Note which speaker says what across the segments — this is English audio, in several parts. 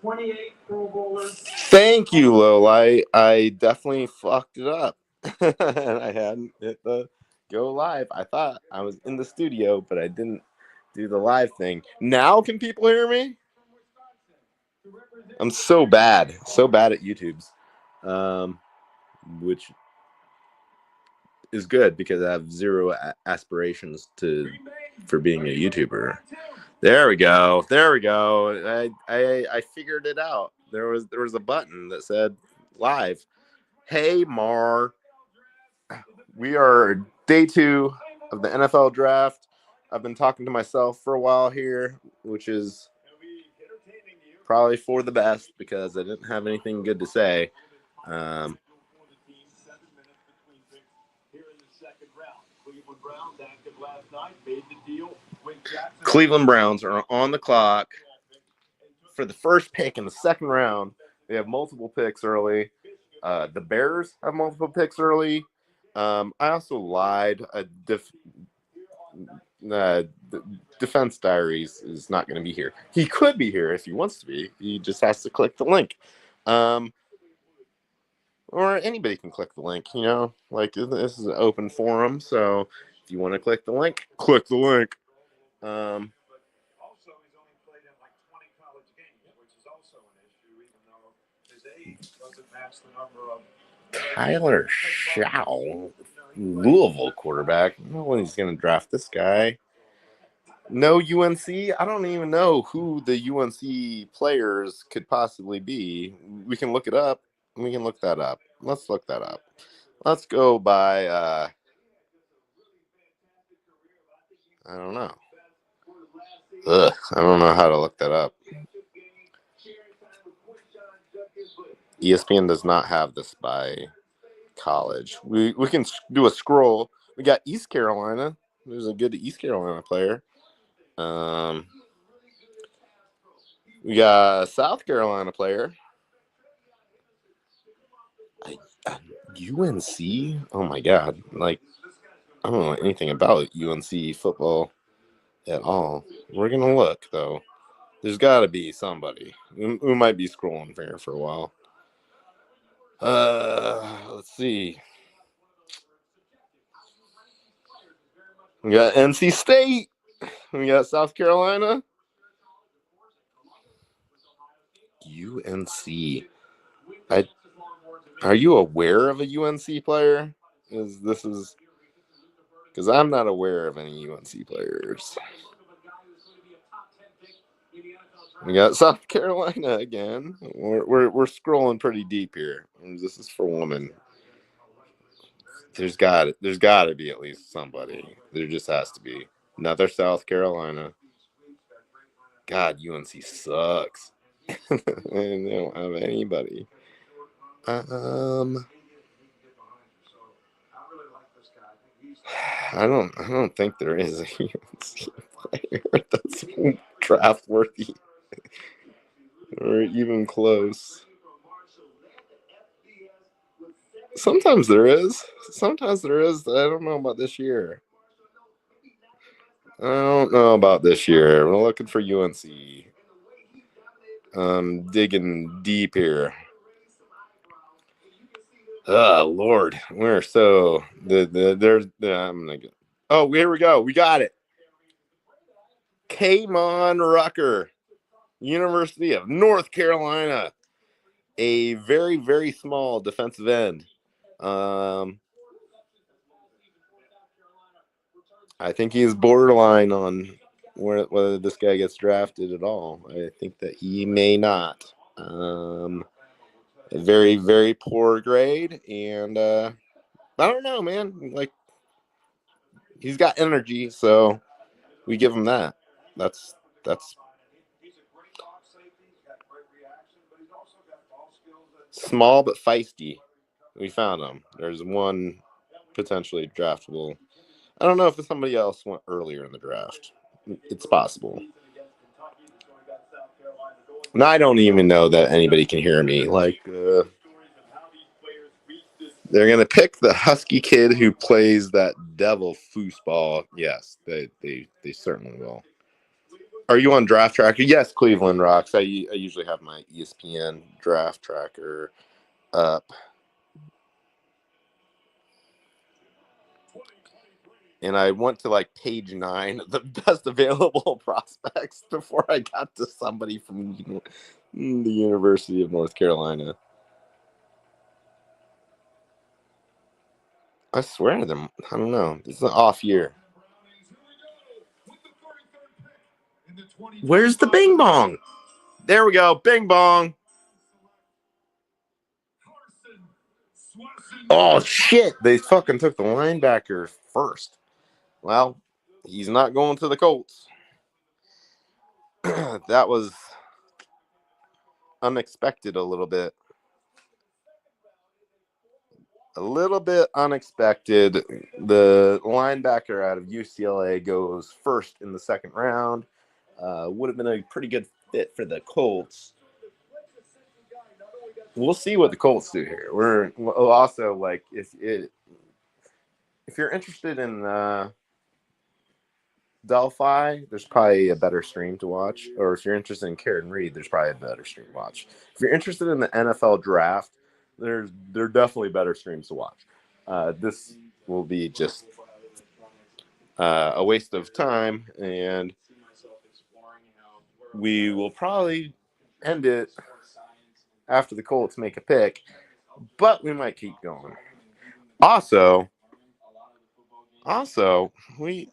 Speaker 1: 28 Pro Bowlers.
Speaker 2: Thank you, Lil. I definitely fucked it up. And I hadn't hit the go live. I thought I was in the studio, but I didn't do the live thing. Now can people hear me? I'm so bad. So bad at YouTube's. Which is good because I have zero aspirations to for being a YouTuber. There we go. There we go. I figured it out. There was a button that said live. Hey Mar, we are day 2 of the NFL draft. I've been talking to myself for a while here, which is probably for the best because I didn't have anything good to say. Um, Cleveland Browns are on the clock for the first pick in the second round. They have multiple picks early. The Bears have multiple picks early. I also lied. Uh, Defense Diaries is not going to be here. He could be here if he wants to be. He just has to click the link. Or anybody can click the link, like this is an open forum. So if you want to click the link, click the link.
Speaker 1: Also, he's only played in like 20 college games, which is also an issue, even though his age doesn't match the number of.
Speaker 2: Tyler Shaw, Louisville quarterback. No one's going to draft this guy. No UNC. I don't even know who the UNC players could possibly be. We can look it up. We can look that up. Let's look that up. Let's go by. I don't know. I don't know how to look that up. ESPN does not have this by college. We can do a scroll. We got East Carolina. There's a good East Carolina player. We got a South Carolina player. UNC? Oh my god. Like, I don't know anything about UNC football at all. We're going to look, though. There's got to be somebody. We might be scrolling here for a while. Let's see. We got NC State. We got South Carolina. UNC. Are you aware of a UNC player? Because I'm not aware of any UNC players. We got South Carolina again. We're scrolling pretty deep here. This is for women. There's got to be at least somebody. There just has to be another South Carolina. God, UNC sucks. They don't have anybody. I don't think there is a UNC player that's draft worthy or even close. Sometimes there is. Sometimes there is. I don't know about this year. I don't know about this year. We're looking for UNC. Digging deep here. Oh Lord, we're so there's I'm gonna go. Oh, here we go. We got it. Kamon Rucker, University of North Carolina, a very very small defensive end. I think he's borderline on whether this guy gets drafted at all. I think that he may not. A very very poor grade, and I don't know, man. Like, he's got energy, so we give him that. That's small but feisty. We found him. There's one potentially draftable. I don't know if somebody else went earlier in the draft. It's possible. And I don't even know that anybody can hear me. Like, they're gonna pick the husky kid who plays that devil foosball. Yes, they certainly will. Are you on Draft Tracker? Yes, Cleveland rocks. I usually have my ESPN Draft Tracker up. And I went to like page 9 of the best available prospects before I got to somebody from the University of North Carolina. I swear to them, I don't know. It's an off year. Where's the Bing Bong? There we go. Bing Bong. Oh, shit. They fucking took the linebacker first. Well, he's not going to the Colts. That was unexpected a little bit. A little bit unexpected. The linebacker out of UCLA goes first in the second round. Would have been a pretty good fit for the Colts. We'll see what the Colts do here. We're also like if you're interested in Delphi, there's probably a better stream to watch. Or if you're interested in Karen Reed, there's probably a better stream to watch. If you're interested in the NFL draft, there are definitely better streams to watch. This will be just a waste of time, and we will probably end it after the Colts make a pick, but we might keep going. Also, we,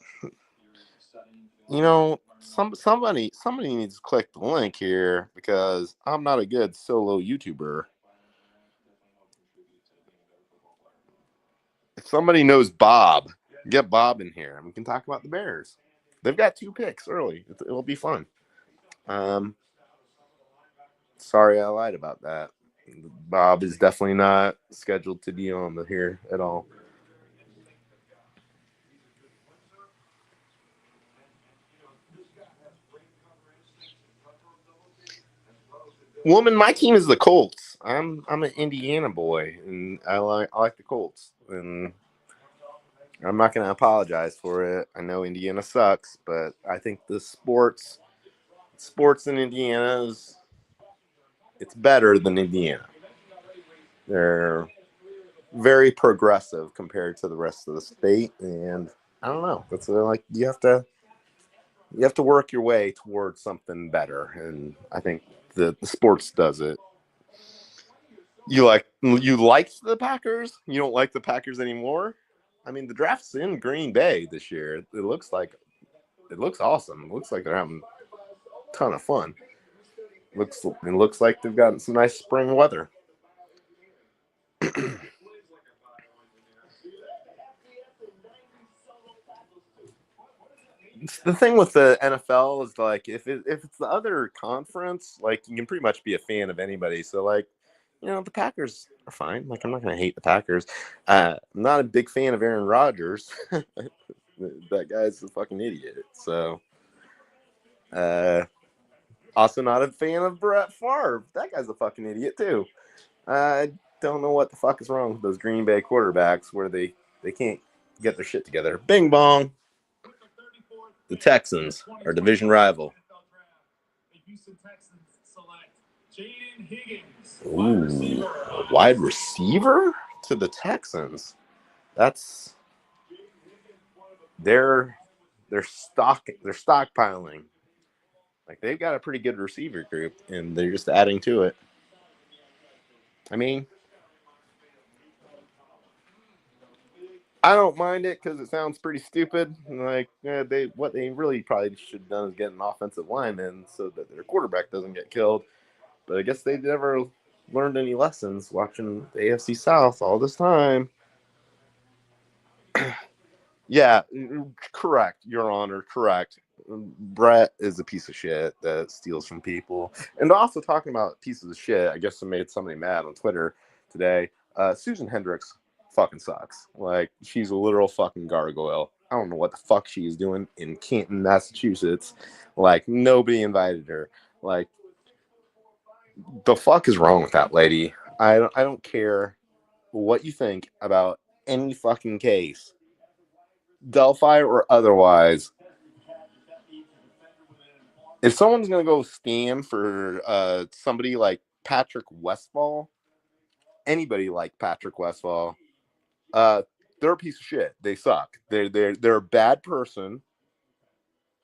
Speaker 2: somebody needs to click the link here because I'm not a good solo YouTuber. If somebody knows Bob, get Bob in here and we can talk about the Bears. They've got 2 picks early. It'll be fun. Sorry I lied about that. Bob is definitely not scheduled to be on here at all. Woman, my team is the Colts. I'm an Indiana boy, and I like the Colts, and I'm not going to apologize for it. I know Indiana sucks, but I think the sports in Indiana it's better than Indiana. They're very progressive compared to the rest of the state, and I don't know. That's like you have to work your way towards something better, and I think the sports does it. You liked the Packers? You don't like the Packers anymore? I mean, the draft's in Green Bay this year. It looks awesome. It looks like they're having a ton of fun. It looks like they've gotten some nice spring weather. The thing with the NFL is like if it's the other conference, like you can pretty much be a fan of anybody. So like, the Packers are fine. Like I'm not gonna hate the Packers. I'm not a big fan of Aaron Rodgers. That guy's a fucking idiot. So also not a fan of Brett Favre. That guy's a fucking idiot too. I don't know what the fuck is wrong with those Green Bay quarterbacks where they can't get their shit together. Bing bong. The Texans, our division rival. Ooh, a wide receiver to the Texans. That's they're stockpiling. Like they've got a pretty good receiver group, and they're just adding to it. I mean, I don't mind it because it sounds pretty stupid. Like what they really probably should have done is get an offensive lineman so that their quarterback doesn't get killed. But I guess they never learned any lessons watching the AFC South all this time. Yeah, correct, Your Honor, correct. Brett is a piece of shit that steals from people. And also talking about pieces of shit, I guess I made somebody mad on Twitter today. Susan Hendricks fucking sucks. Like, she's a literal fucking gargoyle. I don't know what the fuck she's doing in Canton, Massachusetts. Like, nobody invited her. Like, the fuck is wrong with that lady? I don't care what you think about any fucking case, Delphi or otherwise. if someone's gonna go stand for somebody like Patrick Westfall, anybody like Patrick Westfall, they're a piece of shit. They suck. They're a bad person,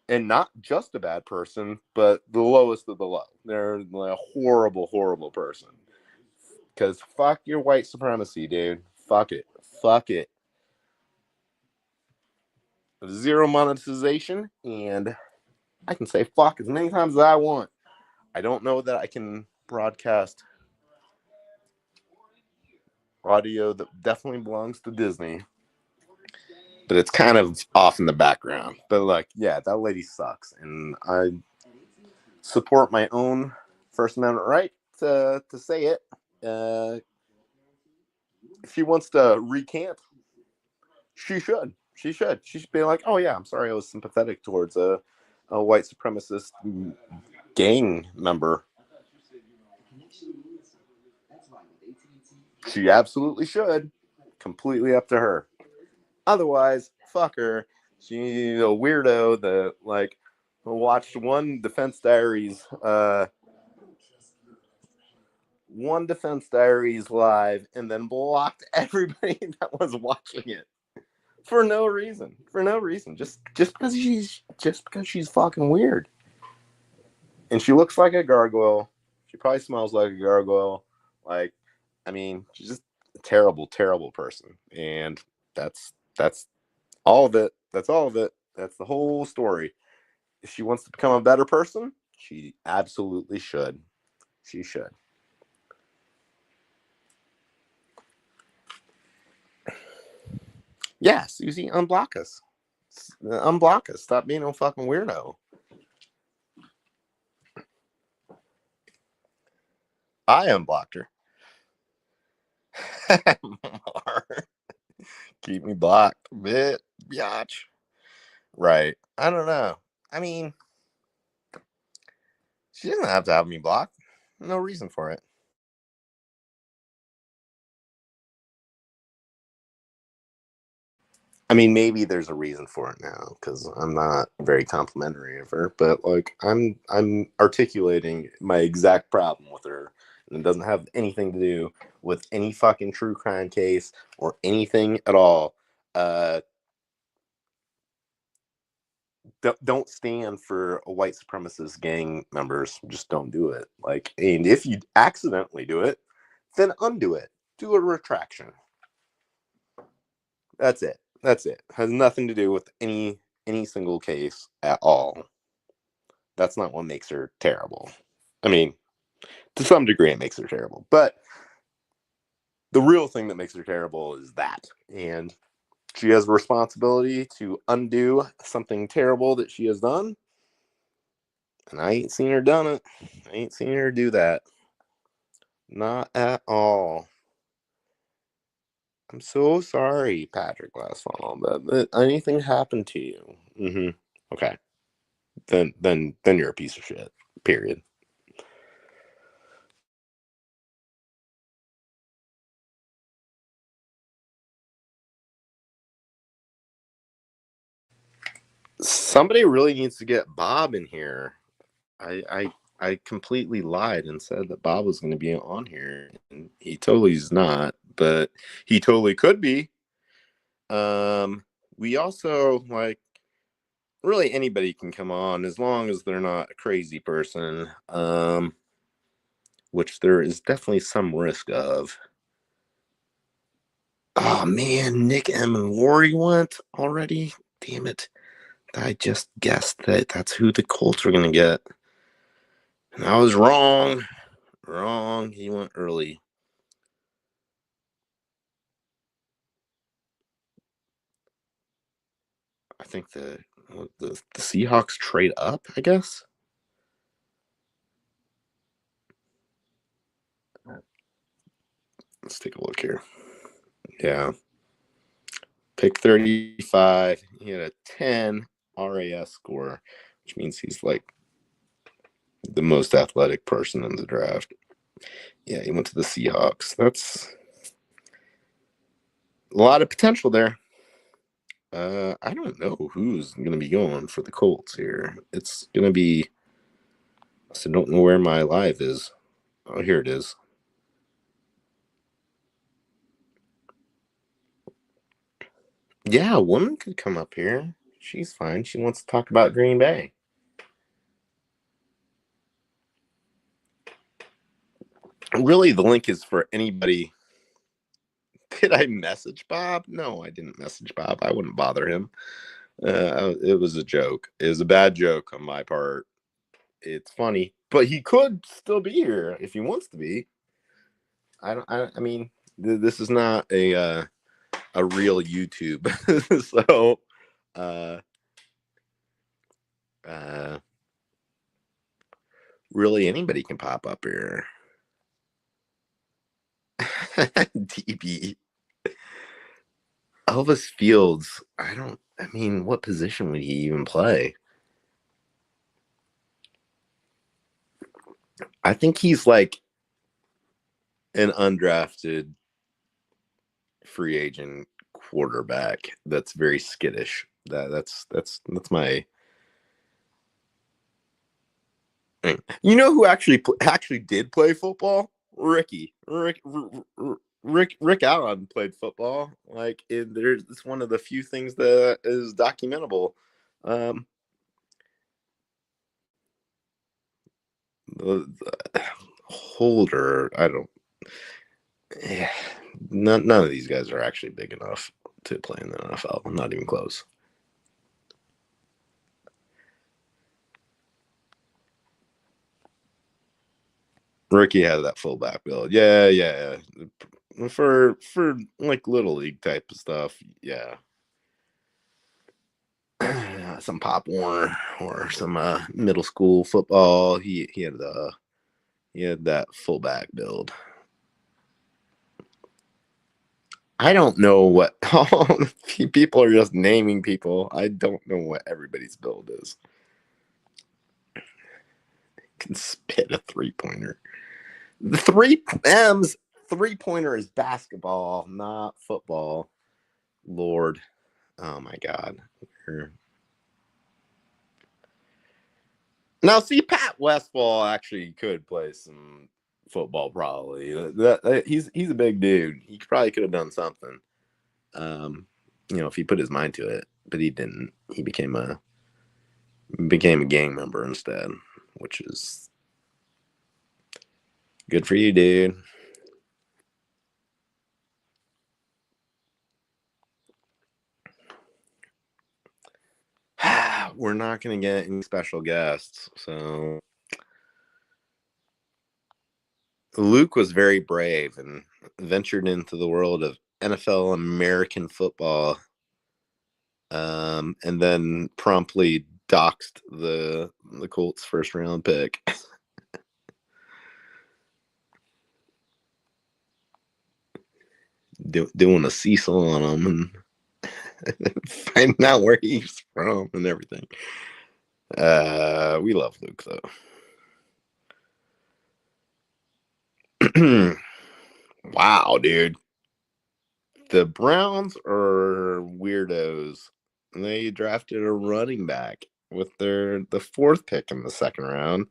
Speaker 2: and not just a bad person, but the lowest of the low. They're a horrible, horrible person. Because fuck your white supremacy, dude. Fuck it. Fuck it. Zero monetization, and I can say fuck as many times as I want. I don't know that I can broadcast audio that definitely belongs to Disney, but it's kind of off in the background. But like, yeah, that lady sucks, and I support my own First Amendment right to say it. If she wants to recant, she should. She should. She should be like, "Oh yeah, I'm sorry, I was sympathetic towards a white supremacist gang member." She absolutely should. Completely up to her. Otherwise, fuck her. She's a weirdo that like watched one Defense Diaries live and then blocked everybody that was watching it for no reason. For no reason. Just because she's fucking weird. And she looks like a gargoyle. She probably smells like a gargoyle. Like, I mean, she's just a terrible, terrible person. And that's all of it. That's all of it. That's the whole story. If she wants to become a better person, she absolutely should. She should. Yeah, Susie, unblock us. Unblock us. Stop being a fucking weirdo. I unblocked her. Keep me blocked, biatch. Right. I don't know. I mean, she doesn't have to have me blocked. No reason for it. I mean, maybe there's a reason for it now because I'm not very complimentary of her, but like I'm articulating my exact problem with her, and it doesn't have anything to do with any fucking true crime case or anything at all. Don't stand for a white supremacist gang members. Just don't do it. Like, and if you accidentally do it, then undo it. Do a retraction. That's it. That's it. Has nothing to do with any single case at all. That's not what makes her terrible. I mean, to some degree, it makes her terrible, but the real thing that makes her terrible is that, and she has a responsibility to undo something terrible that she has done. And I ain't seen her done it. I ain't seen her do that. Not at all. I'm so sorry, Patrick Glassfall, that anything happened to you. Mm-hmm. Okay. Then you're a piece of shit. Period. Somebody really needs to get Bob in here. I completely lied and said that Bob was going to be on here, and he totally is not, but he totally could be. We also like really anybody can come on as long as they're not a crazy person. Which there is definitely some risk of. Oh man, Nick M and Lori went already. Damn it! I just guessed that that's who the Colts were gonna get, and I was wrong. Wrong. He went early. I think the Seahawks trade up. I guess. Let's take a look here. Yeah. Pick 35. He had a 10 RAS score, which means he's like the most athletic person in the draft. Yeah, he went to the Seahawks. That's a lot of potential there. I don't know who's going to be going for the Colts here. It's going to be So don't know where my live is. Oh, here it is. Yeah, a woman could come up here. She's fine. She wants to talk about Green Bay. Really, the link is for anybody. Did I message Bob? No, I didn't message Bob. I wouldn't bother him. It was a joke. It was a bad joke on my part. It's funny, but he could still be here if he wants to be. I don't. I mean, this is not a real YouTube, so uh, uh, really anybody can pop up here. DB Elvis Fields. I mean, what position would he even play? I think he's like an undrafted free agent quarterback that's very skittish. That's my. You know who actually did play football? Rick Allen played football. Like it's one of the few things that is documentable. The Holder, I don't. Yeah, none of these guys are actually big enough to play in the NFL. I'm not even close. Ricky had that fullback build. Yeah. For like little league type of stuff, yeah. Some Pop Warner or some middle school football. He had that fullback build. I don't know what people are just naming people. I don't know what everybody's build is. Can spit a 3-pointer. The 3M's 3-pointer is basketball, not football. Lord. Oh my God. Now, see, Pat Westfall actually could play some football. Probably he's a big dude. He probably could have done something. If he put his mind to it, but he didn't. He became a gang member instead, which is good for you, dude. We're not going to get any special guests, so Luke was very brave and ventured into the world of NFL American football, and then promptly doxed the Colts' first round pick. Doing a Cecil on him and finding out where he's from and everything. We love Luke though. Wow, dude. The Browns are weirdos. They drafted a running back with the 4th pick in the 2nd round.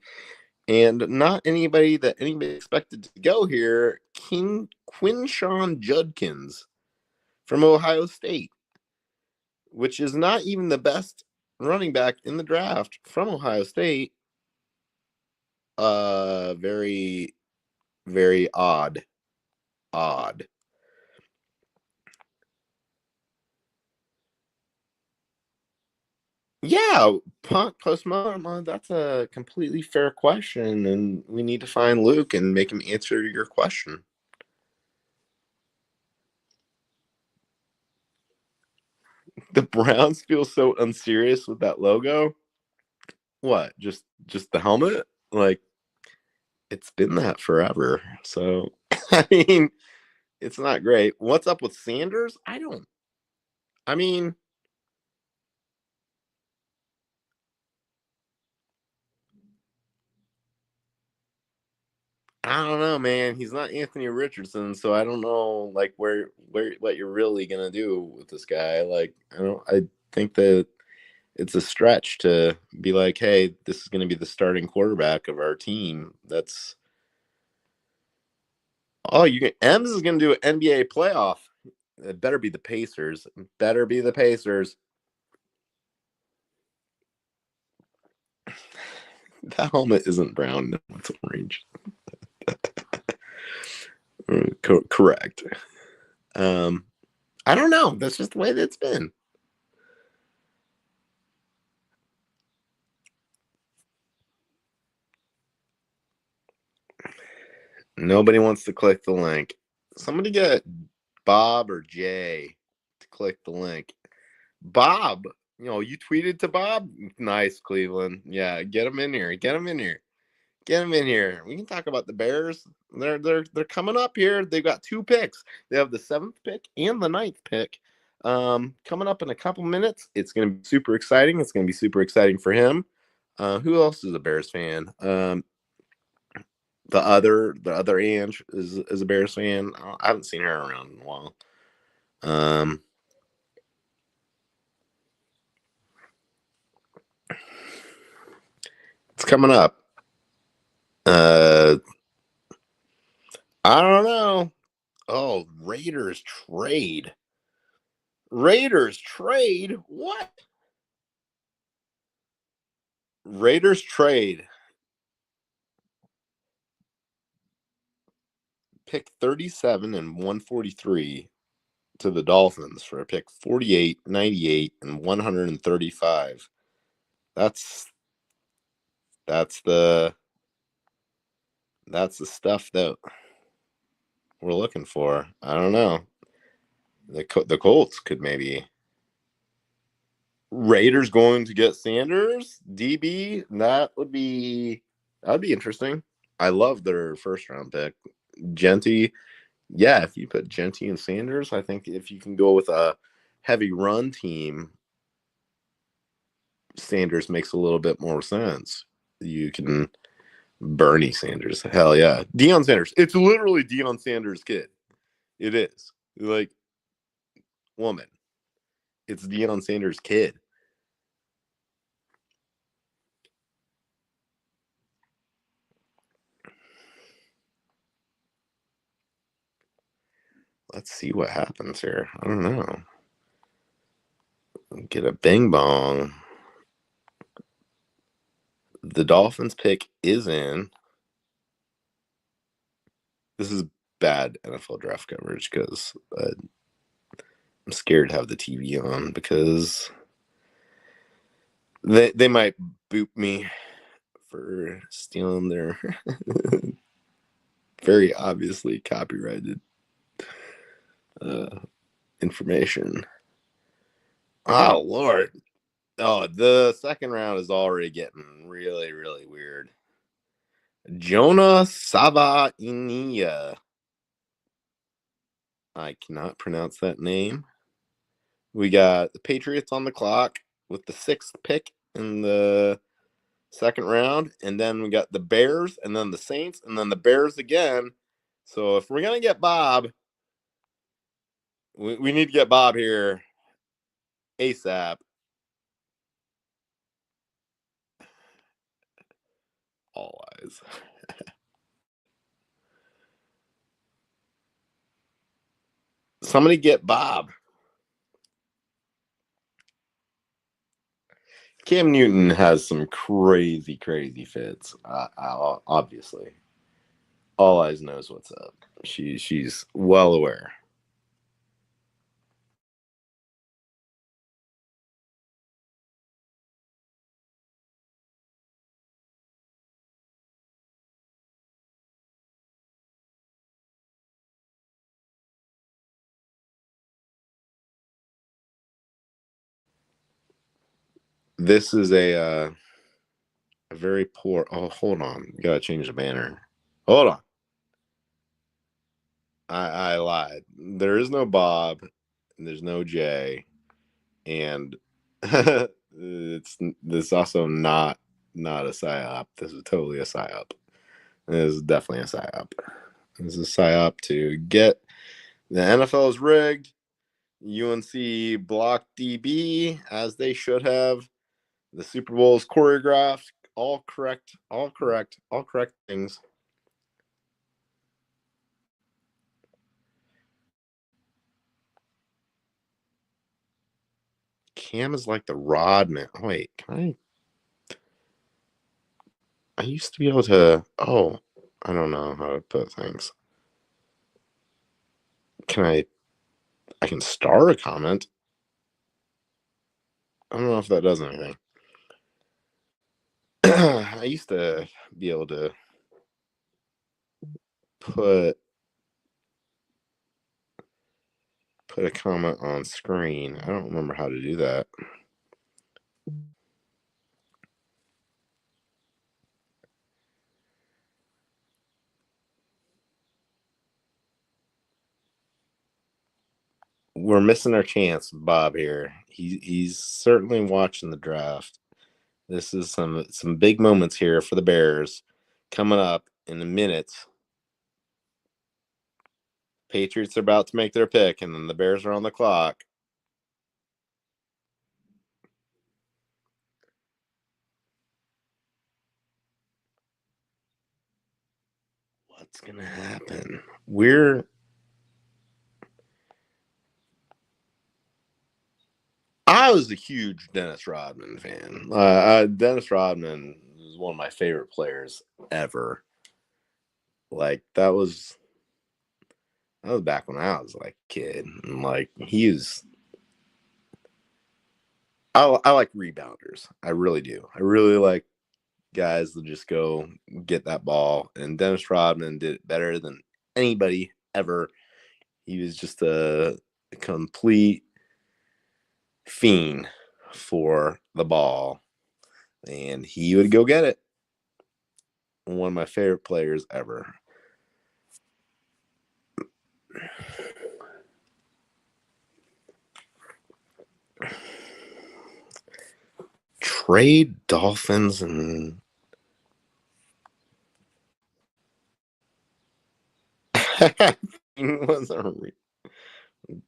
Speaker 2: And not anybody that anybody expected to go here, Quinshawn Judkins from Ohio State, which is not even the best running back in the draft from Ohio State. Very, very odd. Yeah, postmodern. That's a completely fair question, and we need to find Luke and make him answer your question. The Browns feel so unserious with that logo. What? Just the helmet? Like it's been that forever. So I mean, it's not great. What's up with Sanders? I mean, I don't know, man. He's not Anthony Richardson, so I don't know like where what you're really gonna do with this guy. Like I think that it's a stretch to be like, hey, this is going to be the starting quarterback of our team. That's Ems is going to do an NBA playoff. It better be the Pacers. Better be the Pacers. That helmet isn't brown. No, it's orange. Correct. I don't know. That's just the way that it's been. Nobody wants to click the link. Somebody get Bob or Jay to click the link. Bob, you tweeted to Bob. Nice, Cleveland. Yeah, get him in here. Get him in here. Get him in here. We can talk about the Bears. They're coming up here. They've got 2 picks. They have the 7th pick and the 9th pick. Coming up in a couple minutes. It's going to be super exciting. It's going to be super exciting for him. Who else is a Bears fan? The other Ange is a Bears fan. I haven't seen her around in a while. It's coming up. I don't know. Oh, Raiders trade. What? Raiders trade. Pick 37 and 143 to the Dolphins for a pick 48, 98, and 135. That's the stuff that we're looking for. I don't know. The Colts could maybe. Raiders going to get Sanders, DB. That would be interesting. I love their first round pick. Genty. Yeah, if you put Genty and Sanders, I think if you can go with a heavy run team, Sanders makes a little bit more sense. You can Bernie Sanders. Hell yeah. Deion Sanders. It's literally Deion Sanders' kid. It is. Like, woman. It's Deion Sanders' kid. Let's see what happens here. I don't know. Get a bing bong. The Dolphins pick is in. This is bad NFL draft coverage because I'm scared to have the TV on because they might boot me for stealing their very obviously copyrighted information. Oh, Lord. Oh, the second round is already getting really, really weird. Jonah Savainia. I cannot pronounce that name. We got the Patriots on the clock with the 6th pick in the second round. And then we got the Bears and then the Saints and then the Bears again. So if we're going to get Bob, we need to get Bob here ASAP. All eyes. Somebody get Bob. Cam Newton has some crazy, crazy fits. Obviously, All Eyes knows what's up. She's well aware. This is a very poor. Oh, hold on. You gotta change the banner. Hold on. I lied. There is no Bob, and there's no Jay, and this also not a psyop. This is totally a psyop. This is definitely a psyop. This is a psyop to get the NFL is rigged. UNC blocked DB as they should have. The Super Bowl is choreographed. All correct things. Cam is like the rod man. Oh, wait, can I used to be able to. Oh, I don't know how to put things. I can star a comment. I don't know if that does anything. I used to be able to put a comment on screen. I don't remember how to do that. We're missing our chance, Bob. Here, he's certainly watching the draft. This is some big moments here for the Bears coming up in a minute. Patriots are about to make their pick, and then the Bears are on the clock. What's gonna happen? I was a huge Dennis Rodman fan. Dennis Rodman was one of my favorite players ever. Like that was back when I was like a kid, and like I like rebounders. I really do. I really like guys that just go get that ball. And Dennis Rodman did it better than anybody ever. He was just a complete fiend for the ball, and he would go get it. One of my favorite players ever. Trade Dolphins and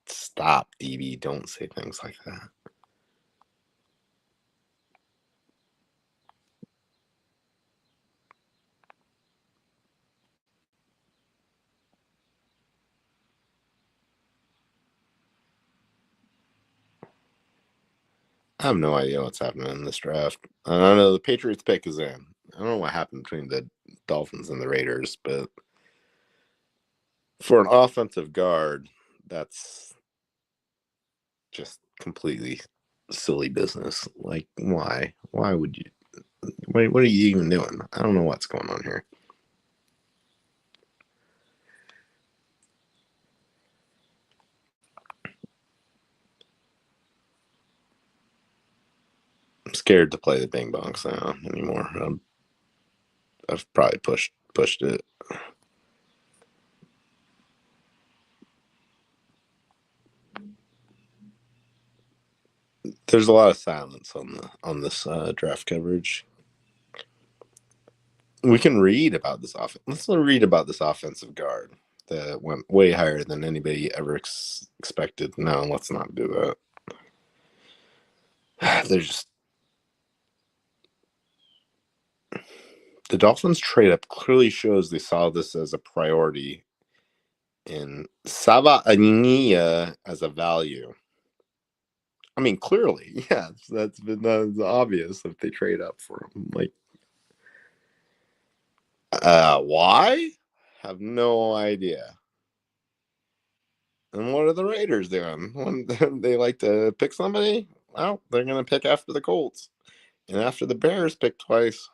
Speaker 2: Stop, DB. Don't say things like that. I have no idea what's happening in this draft. I don't know. The Patriots pick is in. I don't know what happened between the Dolphins and the Raiders, but for an offensive guard, that's just completely silly business. Like, why? Why would you? What are you even doing? I don't know what's going on here. I'm scared to play the Bing Bong sound anymore. I've probably pushed it. There's a lot of silence on this draft coverage. We can read about this offense. Let's read about this offensive guard that went way higher than anybody ever expected. No, let's not do that. There's just the Dolphins trade up clearly shows they saw this as a priority in Saba Aninia as a value. I mean, clearly, yeah, that's obvious if they trade up for him. Like, why? Have no idea. And what are the Raiders doing? When they like to pick somebody, well, they're going to pick after the Colts and after the Bears pick twice.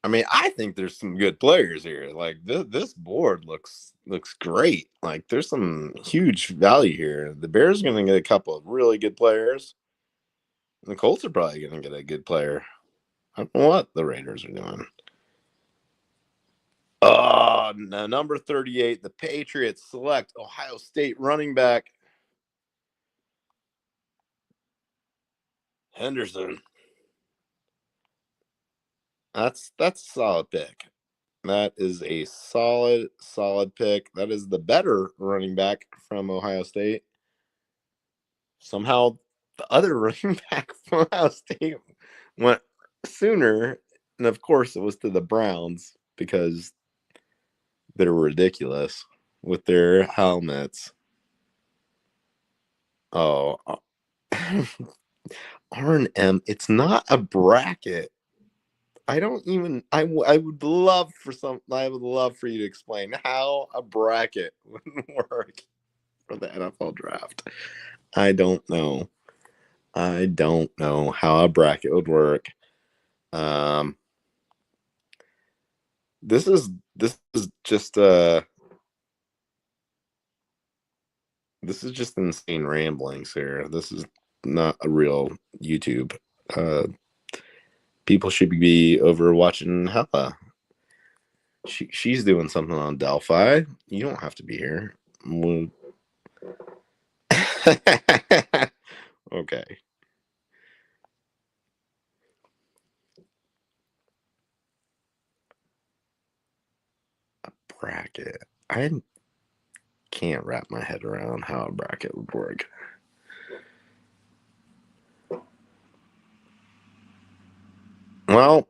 Speaker 2: I mean, I think there's some good players here. Like this board looks great. Like there's some huge value here. The Bears are going to get a couple of really good players. And the Colts are probably going to get a good player. I don't know what the Raiders are doing. Oh, no, number 38, the Patriots select Ohio State running back Henderson. That's a solid pick. That is a solid pick. That is the better running back from Ohio State. Somehow the other running back from Ohio State went sooner. And of course, it was to the Browns because they're ridiculous with their helmets. Oh, R&M, it's not a bracket. I don't even. I would love for some. I would love for you to explain how a bracket would work for the NFL draft. I don't know. I don't know how a bracket would work. Um, this is just this is just insane ramblings here. This is not a real YouTube. People should be over watching Hella. She's doing something on Delphi. You don't have to be here. Okay. A bracket. I can't wrap my head around how a bracket would work. Well,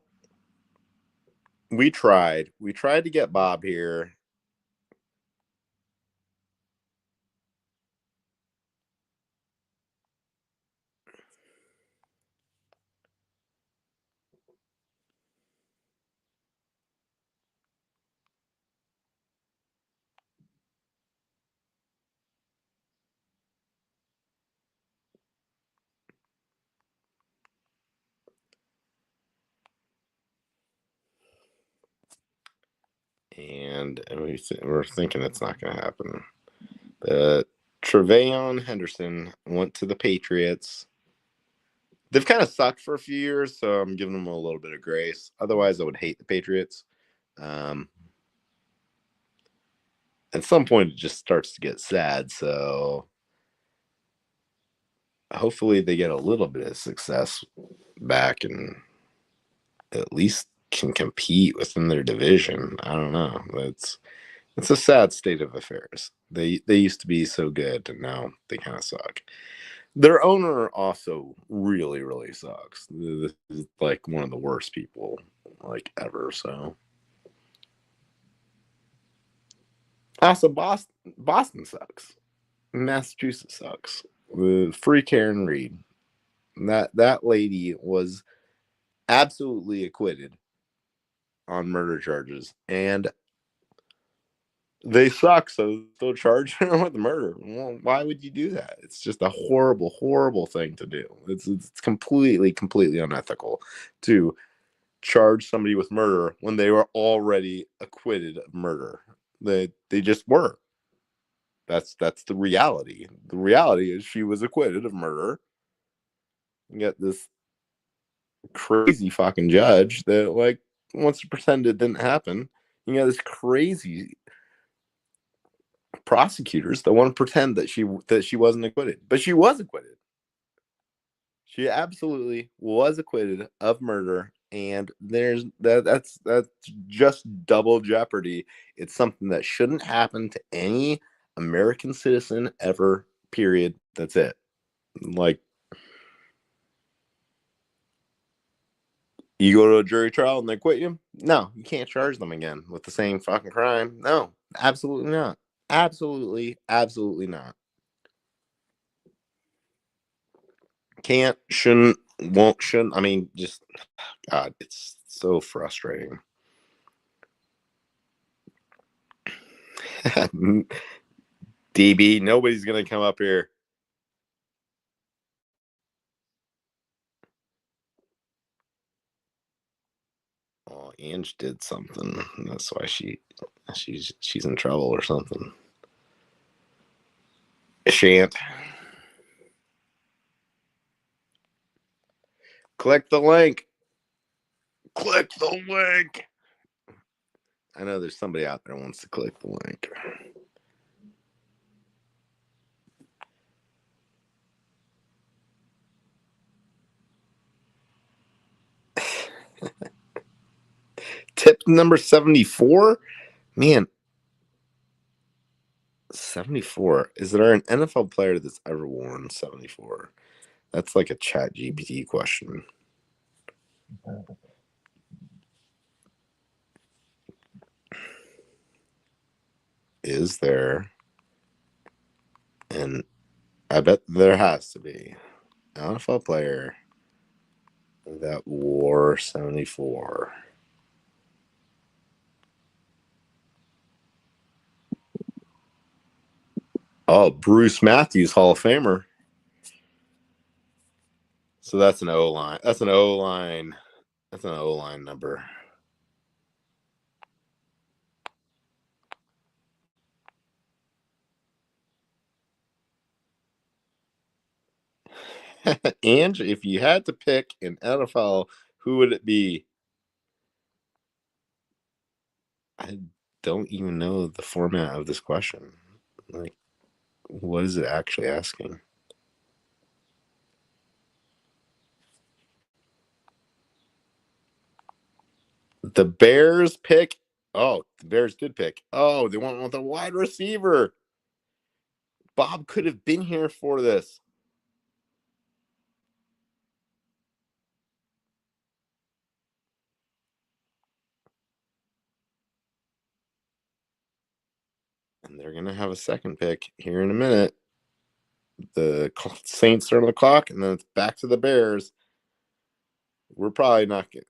Speaker 2: we tried. We tried to get Bob here. And we're thinking it's not going to happen. Tre'Veyon Henderson went to the Patriots. They've kind of sucked for a few years, so I'm giving them a little bit of grace. Otherwise, I would hate the Patriots. At some point, it just starts to get sad. So hopefully, they get a little bit of success back and at least can compete within their division. I don't know. It's a sad state of affairs. They used to be so good, and now they kind of suck. Their owner also really sucks. This is like one of the worst people like ever. So also Boston sucks. Massachusetts sucks. Free Karen Reed. That lady was absolutely acquitted on murder charges, and they suck, so they'll charge her with murder. Well, why would you do that? It's just a horrible thing to do. It's completely unethical to charge somebody with murder when they were already acquitted of murder. They just were. That's the reality. The reality is she was acquitted of murder. You got this crazy fucking judge that like wants to pretend it didn't happen. You got this crazy prosecutors that want to pretend that she wasn't acquitted, but she was acquitted. She absolutely was acquitted of murder, and that's just double jeopardy. It's something that shouldn't happen to any American citizen ever. Period. That's it. Like, you go to a jury trial and they acquit you? No, you can't charge them again with the same fucking crime. No, absolutely not. Absolutely not. Can't, shouldn't, won't, shouldn't. I mean, just, God, it's so frustrating. DB, nobody's going to come up here. Oh, Ange did something. That's why she's in trouble or something. Shan't. Click the link. Click the link. I know there's somebody out there who wants to click the link. tip number 74? Man, 74. Is there an NFL player that's ever worn 74? That's like a chat GPT question. Is there? And I bet there has to be an NFL player that wore 74. Oh, Bruce Matthews, Hall of Famer. So that's an O line. That's an O line. That's an O line number. Ange, if you had to pick an NFL, who would it be? I don't even know the format of this question. Like, what is it actually asking? The Bears pick. Oh, the Bears did pick. Oh, they went with a wide receiver. Bob could have been here for this. And they're going to have a second pick here in a minute. The Saints are on the clock, and then it's back to the Bears. We're probably not good.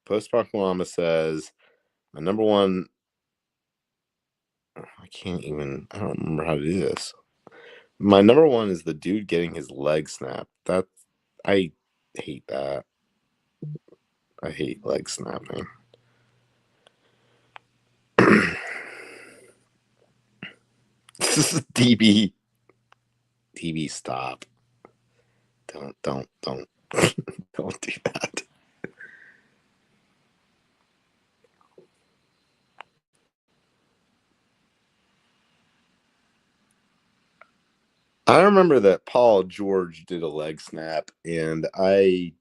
Speaker 2: Post Proclama says, my number one. I don't remember how to do this. My number one is the dude getting his leg snapped. I hate that. I hate leg snapping. This is DB. DB, stop. Don't don't do that. I remember that Paul George did a leg snap, and I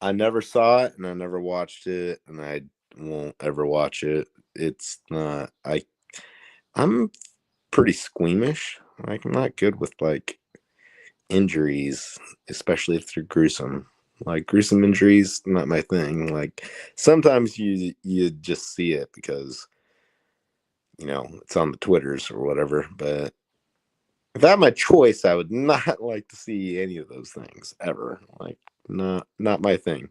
Speaker 2: never saw it, and I never watched it, and I won't ever watch it. It's not. I'm pretty squeamish. Like, I'm not good with like injuries, especially if they're gruesome. Like, gruesome injuries, not my thing. Like, sometimes you just see it because it's on the Twitters or whatever. But if I had my choice, I would not like to see any of those things ever. Like, not my thing.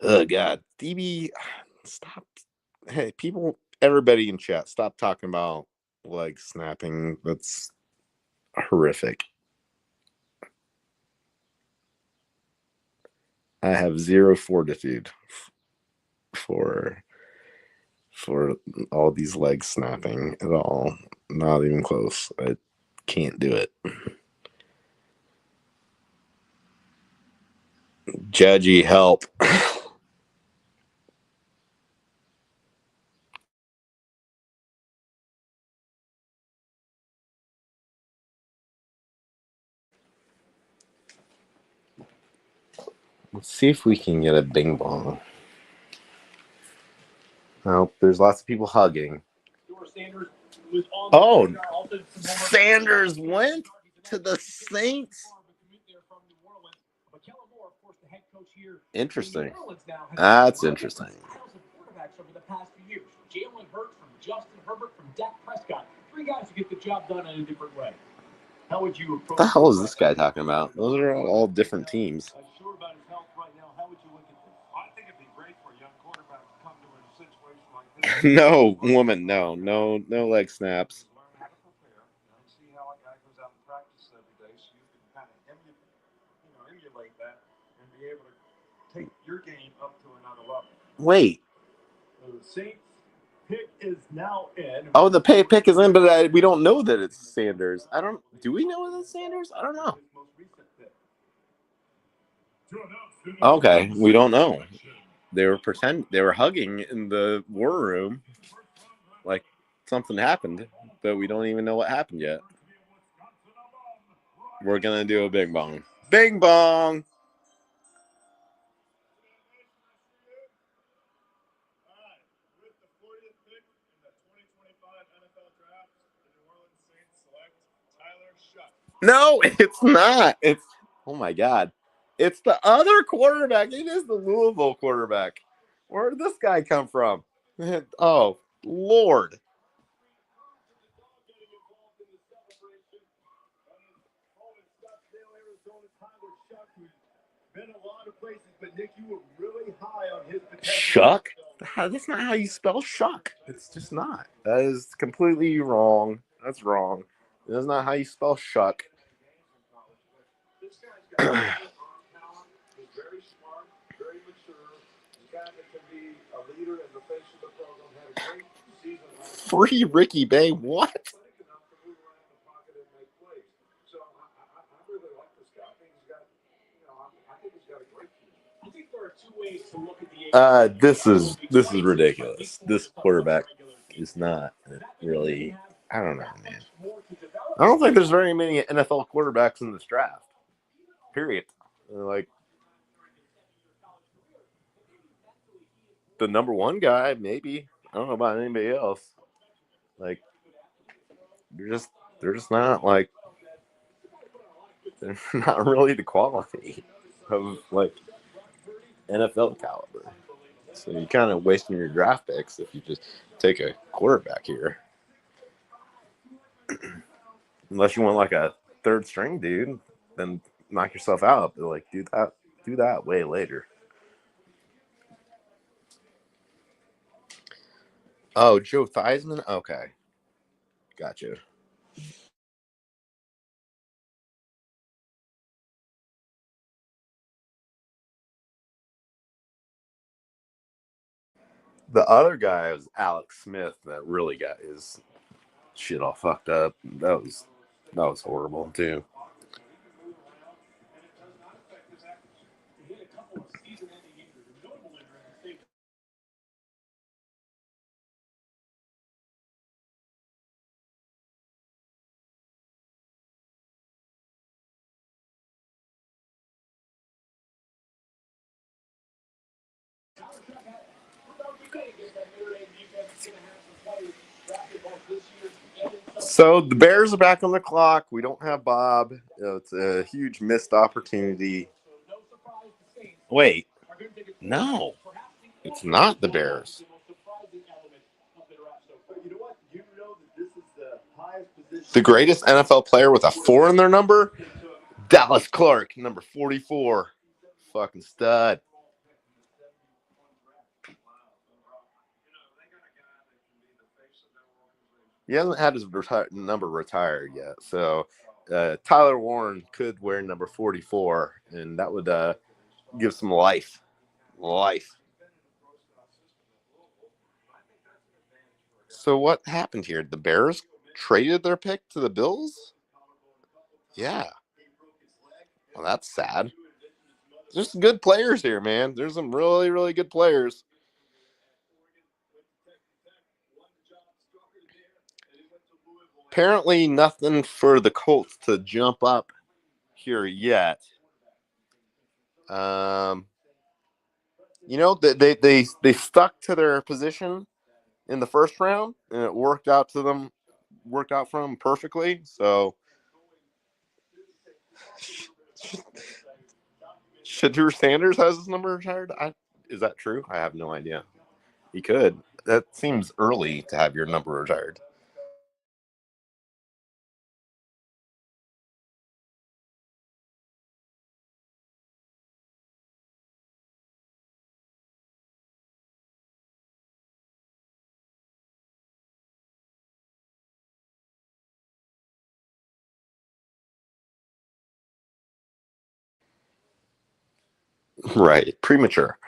Speaker 2: Oh God, DB, stop. Hey, people, everybody in chat, stop talking about leg snapping. That's horrific. I have zero fortitude for all these legs snapping at all. Not even close. I can't do it. Judgy, help. Let's see if we can get a bing bong. Oh, there's lots of people hugging. Oh, Sanders went to the Saints. Interesting. That's interesting.
Speaker 3: Jalen Hurts from Justin Herbert from Dak Prescott. Three guys who get the job done in a different way. How would you approach?
Speaker 2: What the hell is this guy talking about? Those are all different teams.
Speaker 3: I'm sure about his health right now. How would you look at this?
Speaker 1: I think it'd be great for a young quarterback to come to a situation like this.
Speaker 2: No, woman, no leg snaps.
Speaker 1: Learn how to prepare and see how a guy goes out and practices every day, so you can kind of emulate that and be able to take your game up to another level.
Speaker 2: Wait.
Speaker 3: The Saints pick is now in.
Speaker 2: Oh, the pick is in, but we don't know that it's Sanders. Do we know that it's Sanders? I don't know. Okay, we don't know. They were hugging in the war room like something happened, but we don't even know what happened yet. We're gonna do a bing bong. Bing bong.
Speaker 1: With the 40th pick in the 2025 NFL Draft, the New Orleans Saints select Tyler Shuck.
Speaker 2: No, it's not. It's oh my god. It's the other quarterback. It is the Louisville quarterback. Where did this guy come from? Oh, Lord.
Speaker 1: Been a lot of places, but Nick, you were really high on his potential.
Speaker 2: Shuck? That's not how you spell shuck. It's just not. That is completely wrong. That's wrong. That's not how you spell shuck.
Speaker 1: This guy's got talent. He's very smart, very mature. He's a guy that can be a leader in the face of the program. Had a great season last year.
Speaker 2: Free Ricky Bay. What?
Speaker 1: Athletic enough to move around the pocket and make plays. So I really like this guy. I think he's got, I think he's got a great future.
Speaker 3: I think there are two ways to look at the
Speaker 2: This is ridiculous. This quarterback is not really. I don't know, man. I don't think there's very many NFL quarterbacks in this draft. Period. Like the number one guy, maybe. I don't know about anybody else. Like they're just not like they're not really the quality of like NFL caliber. So you're kind of wasting your draft picks if you just take a quarterback here. Unless you want like a third string dude, then knock yourself out. But like do that way later. Oh, Joe Theismann? Okay. Gotcha. The other guy was Alex Smith that really got his shit all fucked up. That was horrible too. So the Bears are back on the clock. We don't have Bob. It's a huge missed opportunity. Wait, no, it's not the Bears. The greatest NFL player with a 4 in their number? Dallas Clark, number 44. Fucking stud. He hasn't had his number retired yet. So Tyler Warren could wear number 44, and that would give some life. So what happened here? The Bears traded their pick to the Bills? Yeah. Well, that's sad. There's some good players here, man. There's some really, really good players. Apparently nothing for the Colts to jump up here yet. They stuck to their position in the first round, and it worked out for them perfectly. So, Shadur Sanders has his number retired. Is that true? I have no idea. He could. That seems early to have your number retired. Right, premature.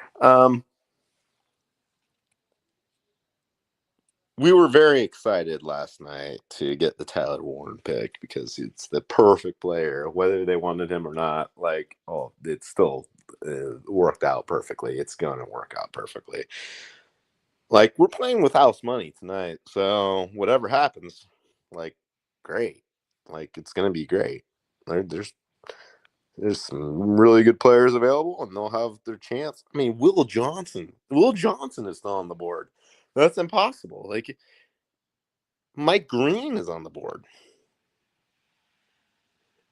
Speaker 2: We were very excited last night to get the Tyler Warren pick because it's the perfect player, whether they wanted him or not. Like, it's still worked out perfectly. It's going to work out perfectly. Like, we're playing with house money tonight, so whatever happens, like, great. Like, it's going to be great. There's some really good players available, and they'll have their chance. I mean, Will Johnson is still on the board. That's impossible. Like, Mike Green is on the board.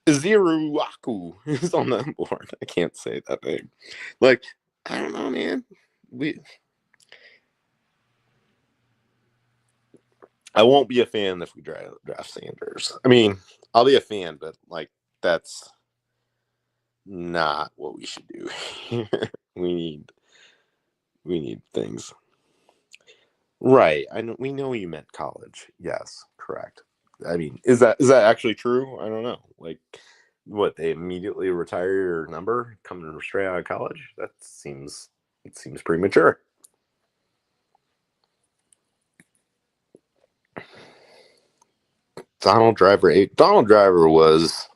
Speaker 2: Ziruaku is on the board. I can't say that name. Like, I don't know, man. I won't be a fan if we draft Sanders. I mean, I'll be a fan, but like, that's not what we should do. we need things. Right. We know you meant college. Yes, correct. I mean, is that actually true? I don't know. Like, what, they immediately retire your number coming straight out of college? It seems premature. Donald Driver was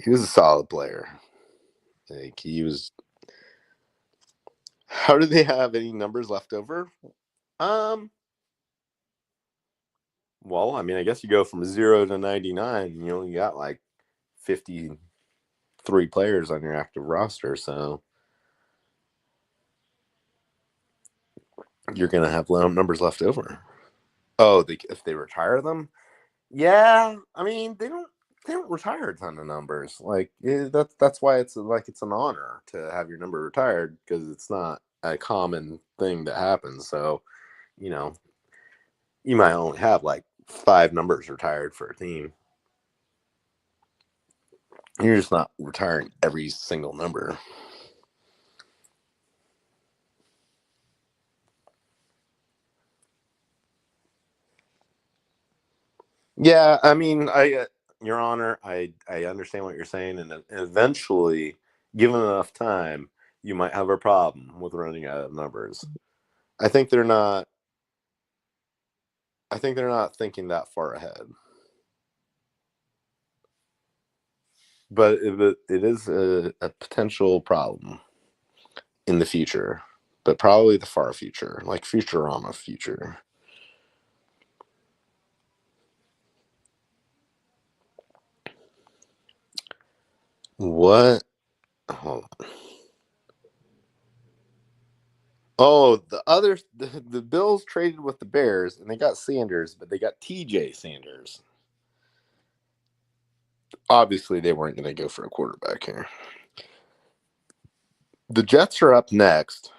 Speaker 2: a solid player. Like, he was. How did they have any numbers left over? Well, I mean, I guess you go from 0 to 99. You only got like 53 players on your active roster, so you're gonna have numbers left over. Oh, if they retire them, yeah. I mean, they don't retire a ton of numbers. Like, that's why it's an honor to have your number retired, because it's not a common thing that happens. So, you know, you might only have like 5 numbers retired for a team. You're just not retiring every single number. Yeah, I mean, Your Honor, I understand what you're saying, and eventually, given enough time, you might have a problem with running out of numbers. I think they're not thinking that far ahead. But it is a potential problem in the future, but probably the far future, like Futurama future. What? Hold on. Oh, the Bills traded with the Bears, and they got Sanders, but they got TJ Sanders. Obviously, they weren't going to go for a quarterback here. The Jets are up next.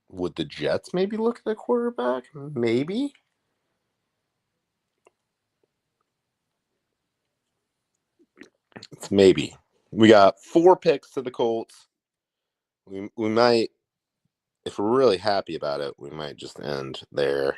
Speaker 2: Would the Jets maybe look at a quarterback? Maybe. It's maybe. We got 4 picks to the Colts. We might, if we're really happy about it, we might just end there.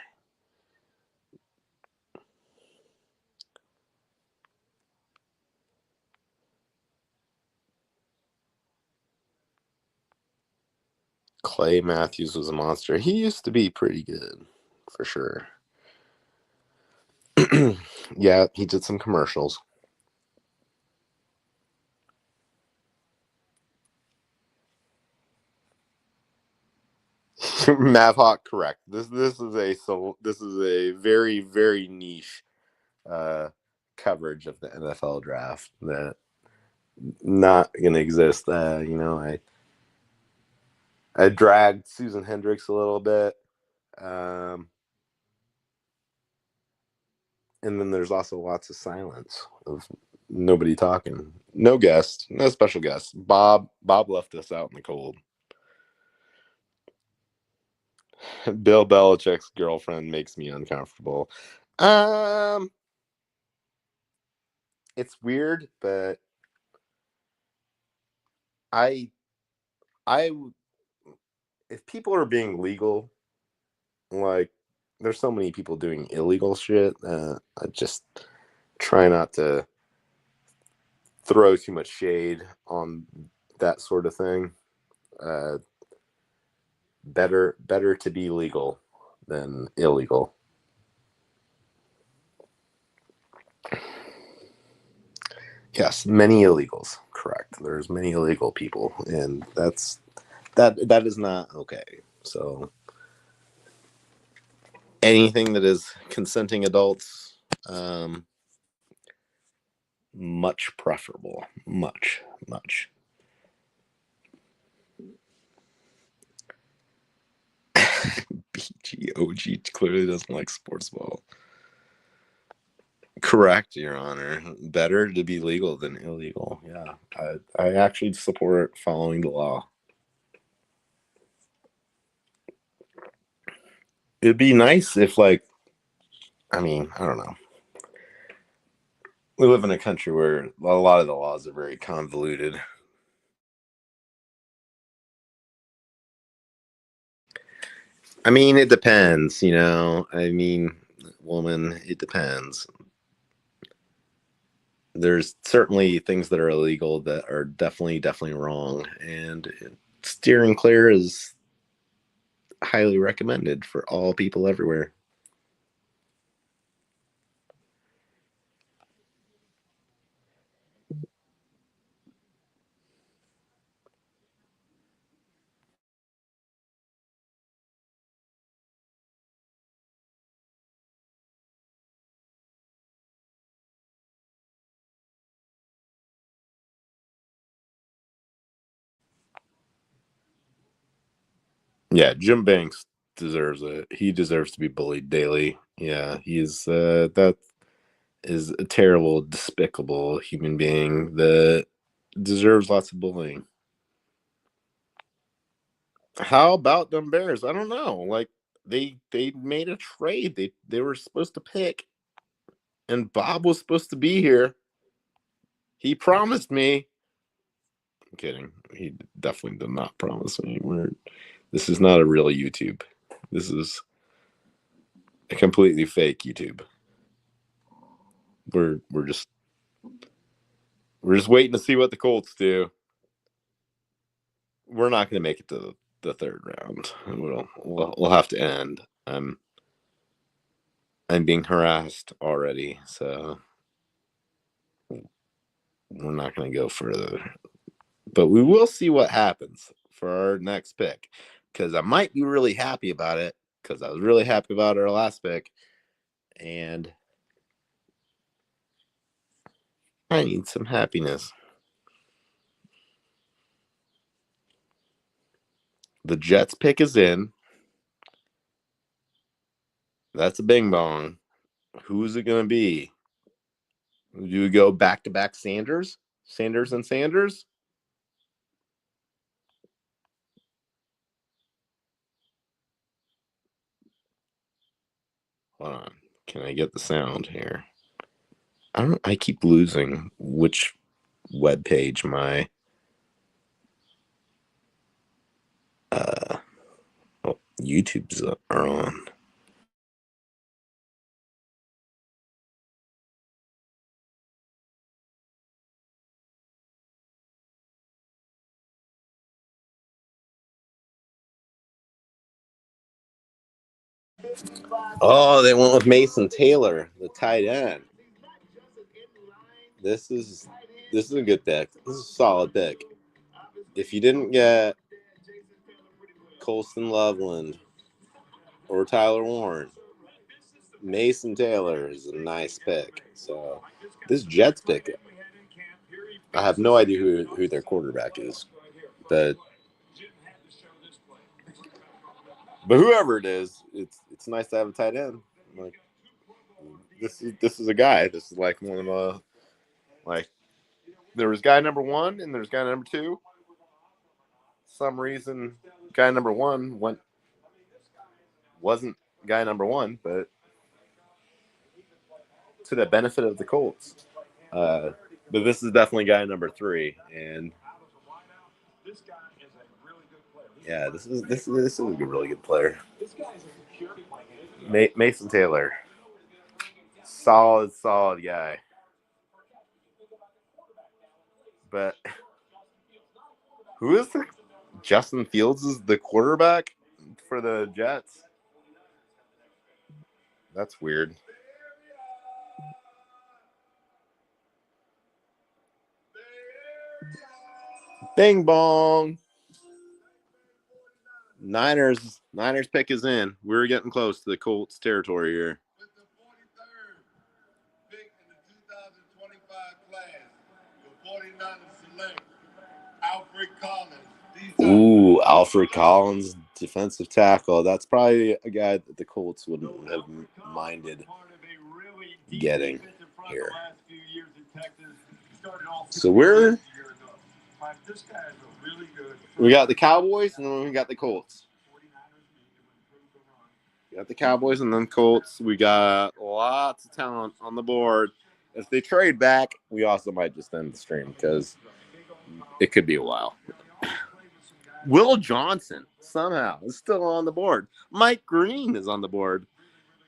Speaker 2: Clay Matthews was a monster. He used to be pretty good, for sure. Yeah, he did some commercials. Mavhawk, correct. This is a very, very niche coverage of the NFL draft that not gonna exist. I dragged Susan Hendricks a little bit, and then there's also lots of silence of nobody talking. No guests, no special guests. Bob left us out in the cold. Bill Belichick's girlfriend makes me uncomfortable. It's weird, but I if people are being legal, like, there's so many people doing illegal shit. I just try not to throw too much shade on that sort of thing. Better to be legal than illegal. Yes, many illegals. Correct. There's many illegal people, and that is not okay. So anything that is consenting adults, Much preferable. Much. BGOG clearly doesn't like sports ball. Correct, Your Honor. Better to be legal than illegal. Yeah, I actually support following the law. It'd be nice if, like, I mean, I don't know. We live in a country where a lot of the laws are very convoluted. I mean, it depends, you know. I mean, woman, it depends. There's certainly things that are illegal that are definitely wrong, and steering clear is highly recommended for all people everywhere. Yeah, Jim Banks deserves it. He deserves to be bullied daily. Yeah, he's that is a terrible, despicable human being that deserves lots of bullying. How about them Bears? I don't know. Like they made a trade. They were supposed to pick, and Bob was supposed to be here. He promised me. I'm kidding. He definitely did not promise me. This is not a real YouTube. This is a completely fake YouTube. We're just waiting to see what the Colts do. We're not going to make it to the third round. We'll have to end. I'm being harassed already, so we're not going to go further. But we will see what happens for our next pick, because I might be really happy about it, because I was really happy about our last pick, and I need some happiness. The Jets pick is in. That's a bing bong. Who's it going to be? Do we go back-to-back Sanders? Sanders and Sanders? Hold on. Can I get the sound here? I keep losing which web page my YouTube's are on. Oh, they went with Mason Taylor, the tight end. This is a good pick. This is a solid pick. If you didn't get Colston Loveland or Tyler Warren, Mason Taylor is a nice pick. So this Jets pick, I have no idea who their quarterback is, but whoever it is, it's nice to have a tight end. Like this is a guy. This is like one of the like there was guy number 1 and there's guy number 2. Some reason guy number 1 wasn't guy number 1, but to the benefit of the Colts. But this is definitely guy number 3, and yeah, this is a really good player. Mason Taylor, solid guy. But who is the Justin Fields is the quarterback for the Jets? That's weird. Bing bong. Niners pick is in. We're getting close to the Colts territory here. Ooh, Alfred Collins, defensive tackle. That's probably a guy that the Colts wouldn't have minded getting here. So we got the Cowboys and then we got the Colts. We got the Cowboys and then Colts. We got lots of talent on the board. If they trade back, we also might just end the stream because it could be a while. Will Johnson somehow is still on the board. Mike Green is on the board.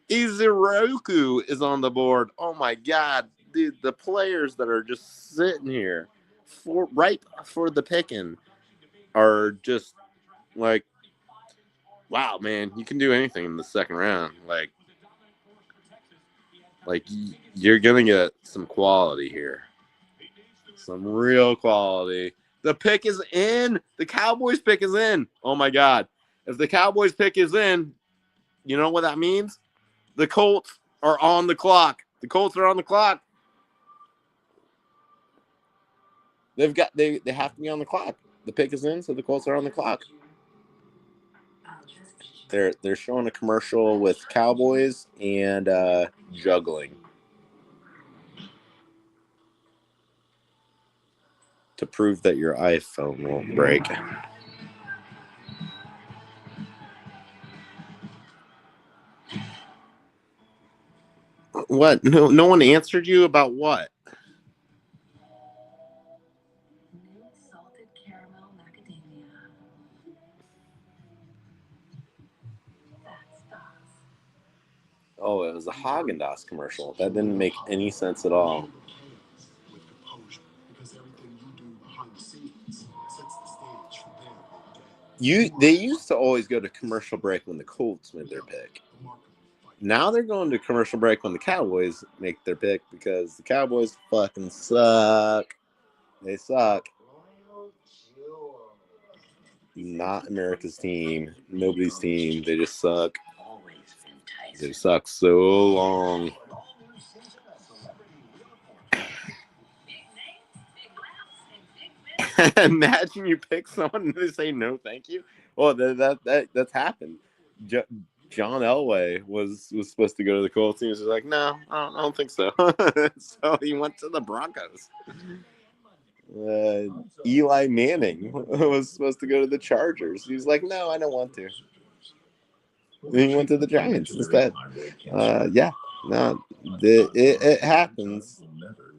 Speaker 2: Izuroku is on the board. Oh my God, dude, the players that are just sitting here right for the picking are just like, wow, man, you can do anything in the second round. Like you're gonna get some quality here, some real quality. The pick is in. The Cowboys pick is in. Oh my God, if the Cowboys pick is in, you know what that means? The Colts are on the clock. The Colts are on the clock. They have to be on the clock. The pick is in, so the Colts are on the clock. They're showing a commercial with Cowboys and juggling to prove that your iPhone won't break. What? No one answered you about what?
Speaker 4: Salted caramel macadamia. That's Doss.
Speaker 2: Oh, it was a Haagen-Dazs commercial. That didn't make any sense at all. They used to always go to commercial break when the Colts made their pick. Now they're going to commercial break when the Cowboys make their pick because the Cowboys fucking suck. They suck. Not America's team. Nobody's team. They just suck. They suck so long. Imagine you pick someone and they say no, thank you. Well, that's happened. John Elway was supposed to go to the Colts. He was just like, no, I don't think so. So he went to the Broncos. Eli Manning was supposed to go to the Chargers. He was like, no, I don't want to. Then he went to the Giants instead. Yeah, no, it happens.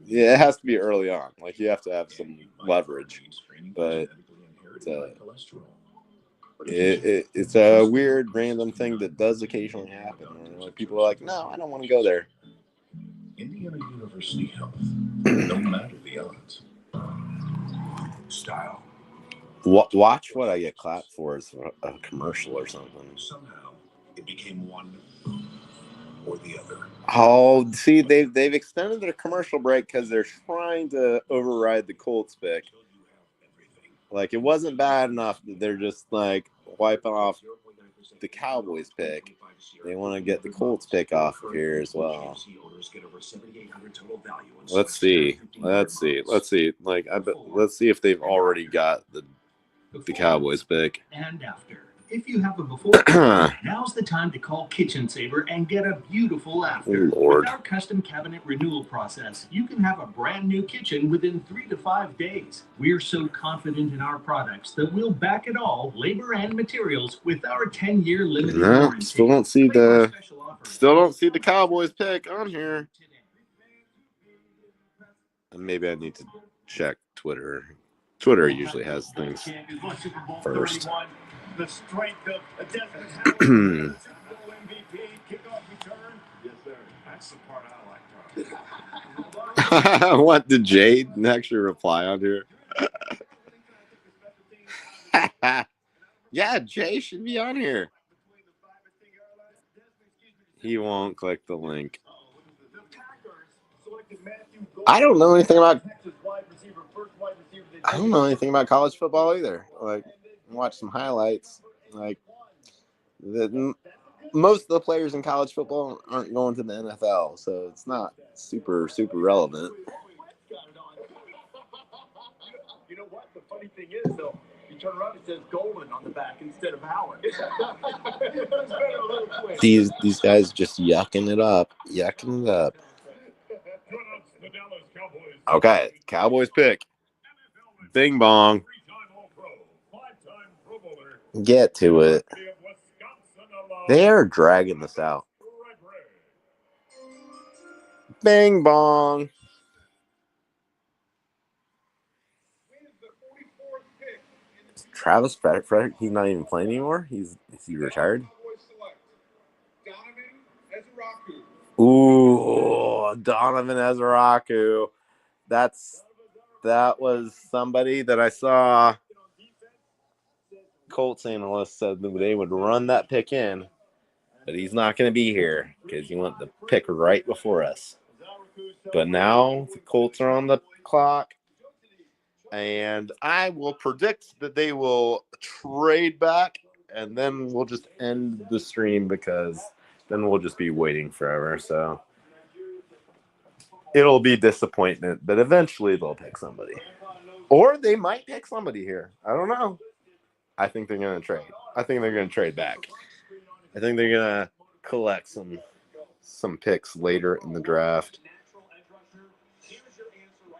Speaker 2: Yeah, it has to be early on. Like, you have to have some leverage. But it's a weird, random thing that does occasionally happen. Like, people are like, no, I don't want to go there.
Speaker 1: Indiana University Health. No matter the odds. Style.
Speaker 2: Watch what I get clapped for is a commercial or something.
Speaker 1: Somehow, it became one or the other.
Speaker 2: Oh, see, they've extended their commercial break because they're trying to override the Colts pick. Like, it wasn't bad enough that they're just like wiping off the Cowboys pick. They want to get the Colts pick off of here as well. Let's see. Like, let's see if they've already got the Cowboys pick.
Speaker 3: And after. If you have a before, now's the time to call Kitchen Saver and get a beautiful after.
Speaker 2: Lord.
Speaker 3: With our custom cabinet renewal process, you can have a brand new kitchen within 3 to 5 days. We're so confident in our products that we'll back it all, labor and materials, with our 10-year limited warranty.
Speaker 2: Still don't see the Cowboys pick on here. And maybe I need to check Twitter. Twitter usually has things first.
Speaker 1: The strength of a Desmond MVP kickoff return. Yes, sir. That's the part I like.
Speaker 2: What did Jade actually reply on here? Yeah, Jay should be on here. He won't click the link. I don't know anything about college football either. Like, watch some highlights. Like, most of the players in college football aren't going to the NFL, so it's not super relevant.
Speaker 1: funny thing is, though, you turn around, it says Golan on the back instead of Howard.
Speaker 2: These guys just yucking it up. Okay, Cowboys pick. Bing bong. Get to it. They are dragging this out. Bing bong. Travis Frederick, he's not even playing anymore? Is he retired? Ooh, Donovan Ezeraku. That was somebody that I saw. Colts analysts said that they would run that pick in, but he's not going to be here because he went the pick right before us. But now the Colts are on the clock, and I will predict that they will trade back, and then we'll just end the stream because then we'll just be waiting forever. So it'll be disappointment, but eventually they'll pick somebody. Or they might pick somebody here. I don't know. I think they're going to trade. I think they're going to trade back. I think they're going to collect some picks later in the draft.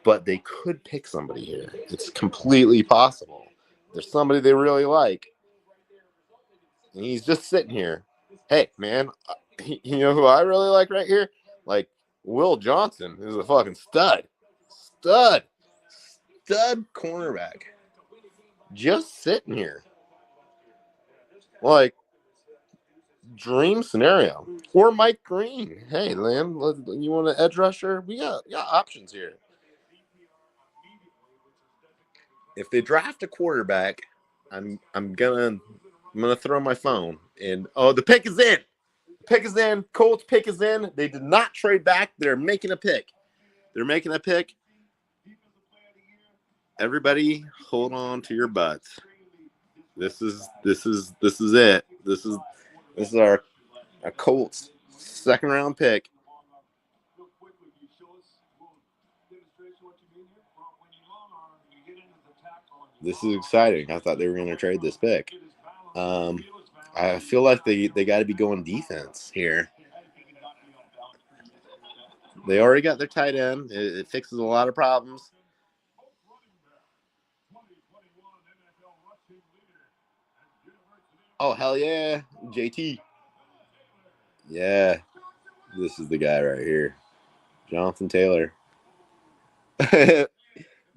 Speaker 2: But they could pick somebody here. It's completely possible. There's somebody they really like. And he's just sitting here. Hey, man, you know who I really like right here? Like, Will Johnson is a fucking stud. Stud cornerback. Just sitting here. Like, dream scenario. Or Mike Green. Hey, Lamb, you want an edge rusher? We got options here. If they draft a quarterback, I'm gonna throw my phone and the pick is in. Pick is in. Colts pick is in. They did not trade back. They're making a pick. Everybody, hold on to your butts. This is it. This is our Colts second round pick. This is exciting. I thought they were going to trade this pick. I feel like they got to be going defense here. They already got their tight end. It fixes a lot of problems. Oh, hell yeah. JT. Yeah. This is the guy right here. Jonathan Taylor.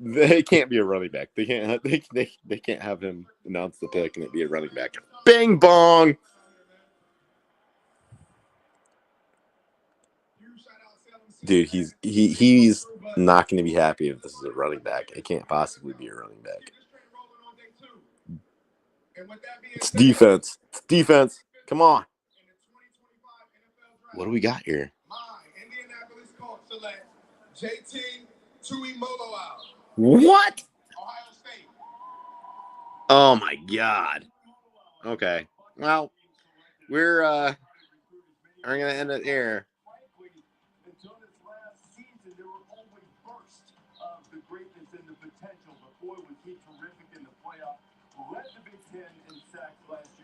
Speaker 2: They can't be a running back. They can't have him announce the pick and it be a running back. Bing bong. Dude, he's not going to be happy if this is a running back. It can't possibly be a running back. It's defense. Come on. What do we got here? What? Oh my God. Okay. Well, we're gonna end it here.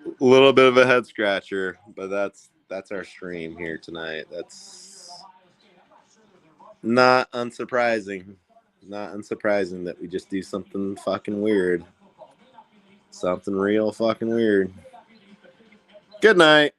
Speaker 2: A little bit of a head scratcher, but that's our stream here tonight. That's not unsurprising. Not unsurprising that we just do something fucking weird. Something real fucking weird. Good night.